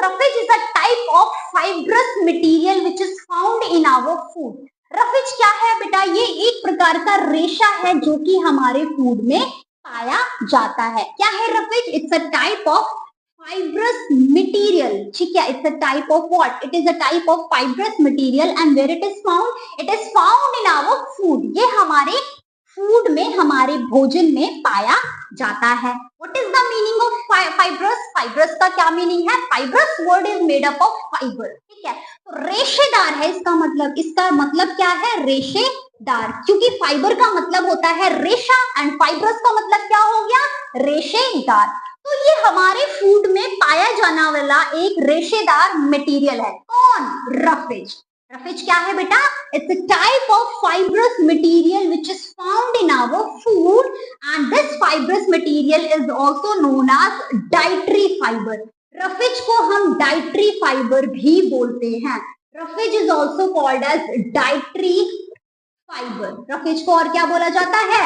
roughage is a type of fibrous material which is found in our food. Roughage क्या है बेटा? ये एक प्रकार का रेशा है जो कि हमारे फूड में पाया जाता है. क्या है roughage? It's a type of fibrous material. ठीक है, it's a type of what? It is a type of fibrous material and where it is found? It is found in our food. ये हमारे फूड में, हमारे भोजन में पाया जाता है. What is the meaning of fibrous? Fibrous का क्या मीनिंग है? Fibrous word is made up of fiber. ठीक है, तो रेशेदार है इसका मतलब क्या है? रेशेदार, क्योंकि फाइबर का मतलब होता है रेशा एंड फाइब्रस का मतलब क्या हो गया? रेशेदार. तो ये हमारे फूड में पाया जाने वाला एक रेशेदार मटेरियल है. कौन? रफेज. रफेज क्या है बेटा? It's a type of fibrous material which is found in our food and this fibrous material is also known as dietary fibre. Roughage को हम डाइटरी फाइबर भी बोलते हैं. Roughage is also called as dietary fibre. Roughage को और क्या बोला जाता है?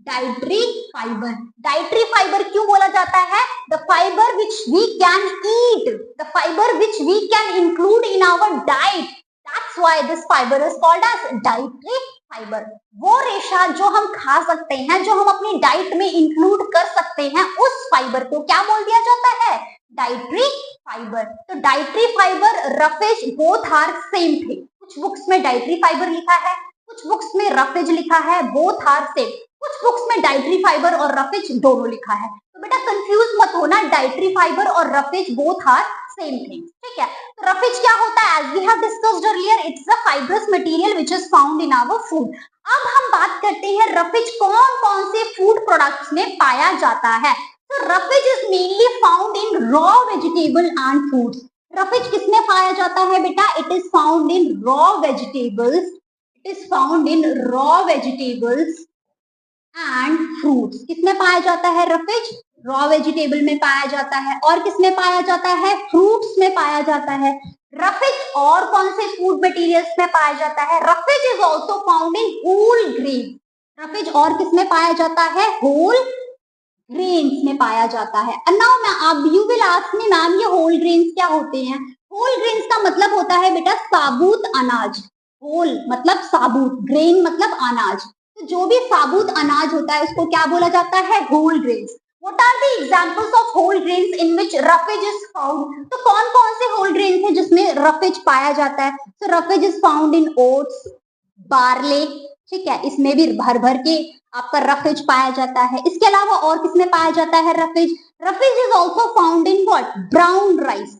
Dietary fibre. डाइटरी फाइबर क्यों बोला जाता है? The fibre which we can eat, the fibre which we can include in our diet. That's why this fiber is called as dietary fiber. वो रेशा जो हम खा सकते हैं, जो हम अपनी डाइट में इंक्लूड कर सकते हैं, उस फाइबर को क्या बोल दिया जाता है? Dietary fibre. तो dietary fibre, roughage both are same thing. कुछ बुक्स में डाइटरी फाइबर लिखा है, कुछ बुक्स में रफेज लिखा है. Both are same. कुछ बुक्स में डाइटरी फाइबर और रफेज दोनों लिखा है. तो बेटा कंफ्यूज मत होना, डाइटरी फाइबर और roughage both are same thing. ठीक है, तो रफेज क्या होता है? As we have discussed earlier, it's a fibrous material which is found in our food. अब हम बात करते हैं रफेज कौन कौन से फूड प्रोडक्ट्स में पाया जाता है. तो roughage is mainly found in raw vegetable and fruits. Roughage किसमें पाया जाता है बेटा? It is found in raw vegetables. It is found in raw vegetables and fruits. किसमें पाया जाता है रफेज? रॉ वेजिटेबल में पाया जाता है. और किसमें पाया जाता है? फ्रूट्स में पाया जाता है. रफेज और कौन से फूड मटेरियल्स में पाया जाता है? Roughage is also found in whole grain. Roughage और किसमें पाया जाता है? होल ग्रेन्स में पाया जाता है. नाउ अब you will ask me, ma'am ये होल ग्रेन्स क्या होते हैं? होल ग्रेन्स का मतलब होता है बेटा साबुत अनाज. होल मतलब साबुत, ग्रेन मतलब अनाज. तो जो भी साबुत अनाज होता है उसको क्या बोला जाता है? Whole grains. What are the examples of whole grains in which roughage is found? तो कौन कौन से whole grains है जिसमें roughage पाया जाता है? So roughage is found in oats, barley. ठीक है, इसमें भी भर भर के आपका roughage पाया जाता है. इसके अलावा और किसमें पाया जाता है roughage? Roughage is also found in what? Brown rice.